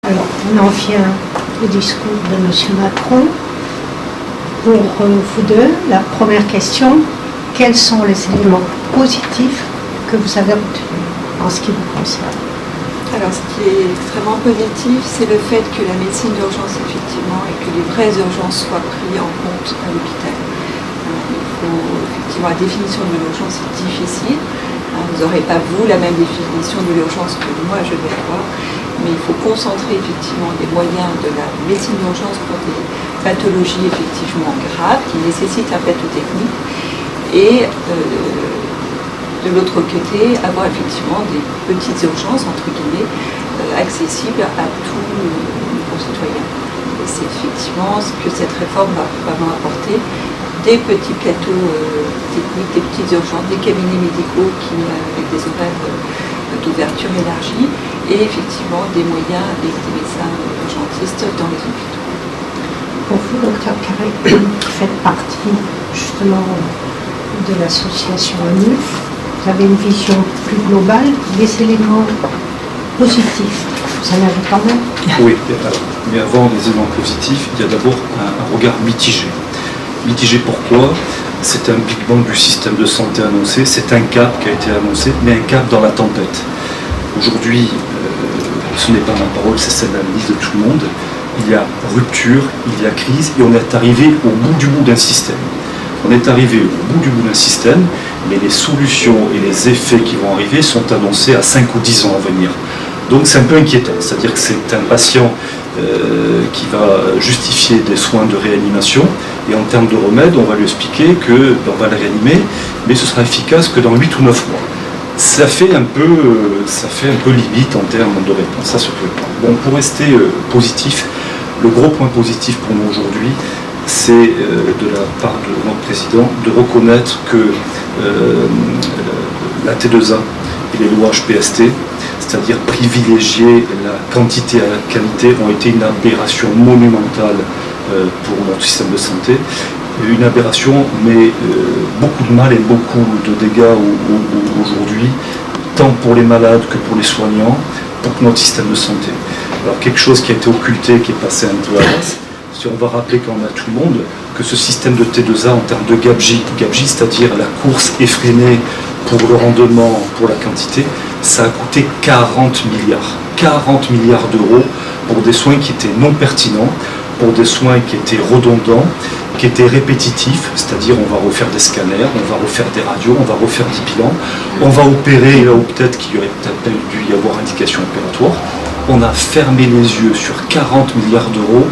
Alors, on en vient au discours de M. Macron. Pour vous deux, la première question, quels sont les éléments positifs que vous avez retenus en ce qui vous concerne? Alors, ce qui est extrêmement positif, c'est le fait que la médecine d'urgence, effectivement, et que les vraies urgences soient prises en compte à l'hôpital. Il faut, effectivement, la définition de l'urgence est difficile. Vous n'aurez pas, vous, la même définition de l'urgence que moi, je vais avoir. Mais il faut concentrer, effectivement, les moyens de la médecine d'urgence pour des pathologies, effectivement, graves, qui nécessitent un plateau technique. Et de l'autre côté, avoir effectivement des petites urgences, entre guillemets, accessibles à tous nos concitoyens. Et c'est effectivement ce que cette réforme va vraiment apporter, des petits plateaux techniques, des petites urgences, des cabinets médicaux avec des horaires d'ouverture élargie, et effectivement des moyens avec des médecins urgentistes dans les hôpitaux. Pour vous, docteur Carré, qui faites partie justement de l'association ONU, vous avez une vision plus globale des éléments positifs. Vous en avez quand même? Oui, mais avant les éléments positifs, il y a d'abord un regard mitigé. Mitigé pourquoi? C'est un Big Bang du système de santé annoncé, c'est un cap qui a été annoncé, mais un cap dans la tempête. Aujourd'hui, ce n'est pas ma parole, c'est celle d'analyse de tout le monde. Il y a rupture, il y a crise, et on est arrivé au bout d'un système. On est arrivé au bout d'un système, mais les solutions et les effets qui vont arriver sont annoncés à 5 ou 10 ans à venir. Donc c'est un peu inquiétant, c'est-à-dire que c'est un patient qui va justifier des soins de réanimation, et en termes de remède, on va lui expliquer qu'on va le réanimer, mais ce sera efficace que dans 8 ou 9 mois. Ça fait un peu limite en termes de réponse à ce que. Bon, pour rester positif, le gros point positif pour nous aujourd'hui, c'est de la part de notre président de reconnaître que la T2A et les lois HPST, c'est-à-dire privilégier la quantité à la qualité, ont été une aberration monumentale pour notre système de santé. Une aberration, mais beaucoup de mal et beaucoup de dégâts aujourd'hui, tant pour les malades que pour les soignants, pour notre système de santé. Alors quelque chose qui a été occulté, qui est passé un peu à l'as, si on va rappeler quand même à tout le monde que ce système de T2A en termes de gabegie, c'est-à-dire la course effrénée pour le rendement, pour la quantité, ça a coûté 40 milliards d'euros pour des soins qui étaient non pertinents, pour des soins qui étaient redondants, qui étaient répétitifs, c'est-à-dire on va refaire des scanners, on va refaire des radios, on va refaire des bilans, on va opérer là où peut-être qu'il y aurait peut-être dû y avoir indication opératoire. On a fermé les yeux sur 40 milliards d'euros,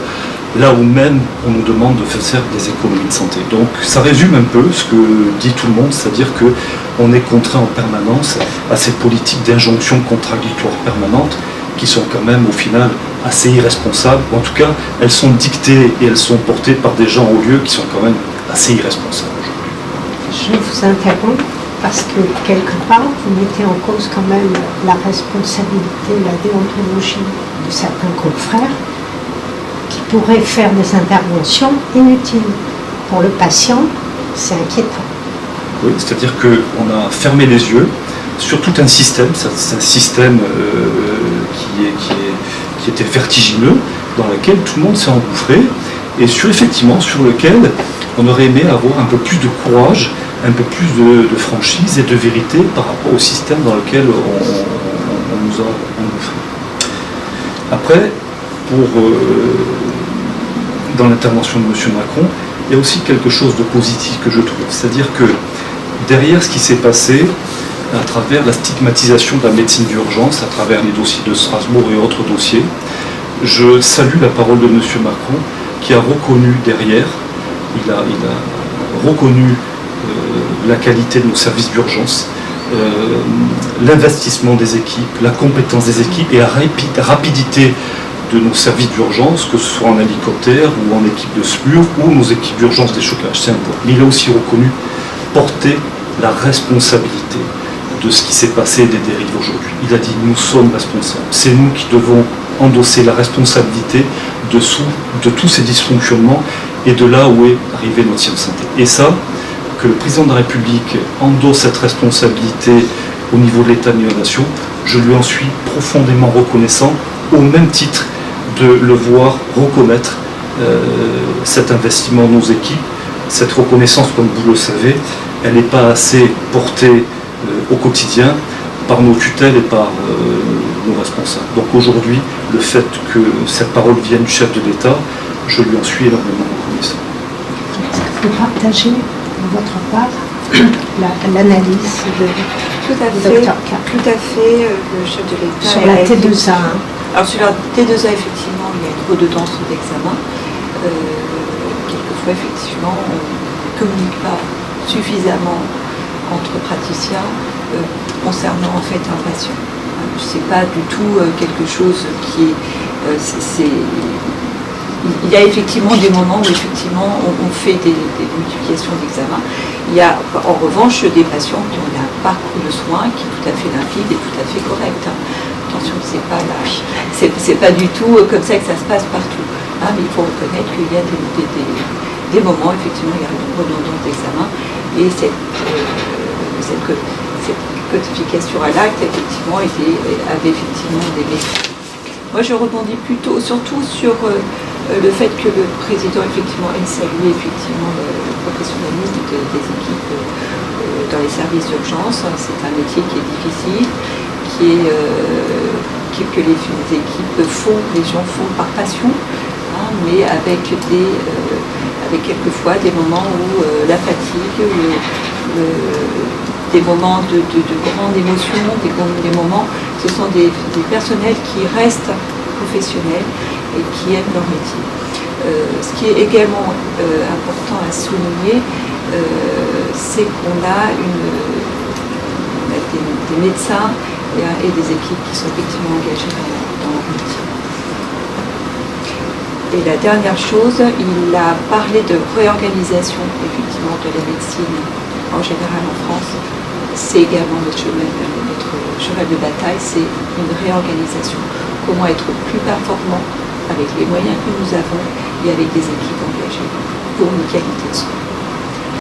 là où même on nous demande de faire des économies de santé. Donc ça résume un peu ce que dit tout le monde, c'est-à-dire qu'on est contraint en permanence à cette politique d'injonction contradictoire permanente, qui sont quand même au final assez irresponsables, ou en tout cas elles sont dictées et elles sont portées par des gens au lieu qui sont quand même assez irresponsables aujourd'hui. Je vous interromps parce que quelque part vous mettez en cause quand même la responsabilité, la déontologie de certains confrères qui pourraient faire des interventions inutiles. Pour le patient, c'est inquiétant. Oui, c'est-à-dire qu'on a fermé les yeux sur tout un système, c'est un système qui était vertigineux, dans lequel tout le monde s'est engouffré, et sur lequel on aurait aimé avoir un peu plus de courage, un peu plus de franchise et de vérité par rapport au système dans lequel on nous a engouffrés. Après, dans l'intervention de M. Macron, il y a aussi quelque chose de positif que je trouve, c'est-à-dire que derrière ce qui s'est passé, à travers la stigmatisation de la médecine d'urgence, à travers les dossiers de Strasbourg et autres dossiers, je salue la parole de M. Macron qui a reconnu derrière, il a reconnu la qualité de nos services d'urgence, l'investissement des équipes, la compétence des équipes et la rapidité de nos services d'urgence, que ce soit en hélicoptère ou en équipe de SMUR ou nos équipes d'urgence des chocages, c'est un point. Mais il a aussi reconnu porter la responsabilité de ce qui s'est passé et des dérives aujourd'hui. Il a dit nous sommes responsables, c'est nous qui devons endosser la responsabilité de tous ces dysfonctionnements et de là où est arrivé notre système de santé. Et ça, que le président de la République endosse cette responsabilité au niveau de l'État de la Nation, je lui en suis profondément reconnaissant, au même titre de le voir reconnaître cet investissement de nos équipes. Cette reconnaissance, comme vous le savez, elle n'est pas assez portée au quotidien par nos tutelles et par nos responsables. Donc aujourd'hui, le fait que cette parole vienne du chef de l'État, je lui en suis énormément reconnaissant. Est-ce que vous partagez de votre part l'analyse de Tout à fait, Dr. K. tout à fait. Le chef de l'État sur la a été- T2A? Alors sur la T2A, effectivement, il y a une redondance d'examen. Quelquefois, effectivement, on ne communique pas suffisamment entre praticiens concernant en fait un patient. C'est pas du tout quelque chose qui est... Il y a effectivement des moments où effectivement on fait des multiplications d'examens. Il y a en revanche des patients qui ont un parcours de soins qui est tout à fait limpide et tout à fait correct. Attention, c'est pas du tout comme ça que ça se passe partout. Mais il faut reconnaître qu'il y a des moments, effectivement, il y a une redondance d'examen et cette codification à l'acte, effectivement, avait effectivement des méfaits. Moi, je rebondis plutôt, surtout sur le fait que le président, effectivement, ait salué effectivement le professionnalisme des équipes dans les services d'urgence. C'est un métier qui est difficile, que les équipes font, les gens font par passion, mais avec quelquefois des moments où la fatigue, des moments de grande émotion, des moments, ce sont des personnels qui restent professionnels et qui aiment leur métier. Ce qui est également important à souligner, c'est qu'on a des médecins et des équipes qui sont effectivement engagées dans leur métier. Et la dernière chose, il a parlé de réorganisation effectivement de la médecine en général en France. C'est également notre cheval de bataille, c'est une réorganisation. Comment être plus performant avec les moyens que nous avons et avec des équipes engagées pour une qualité de soins.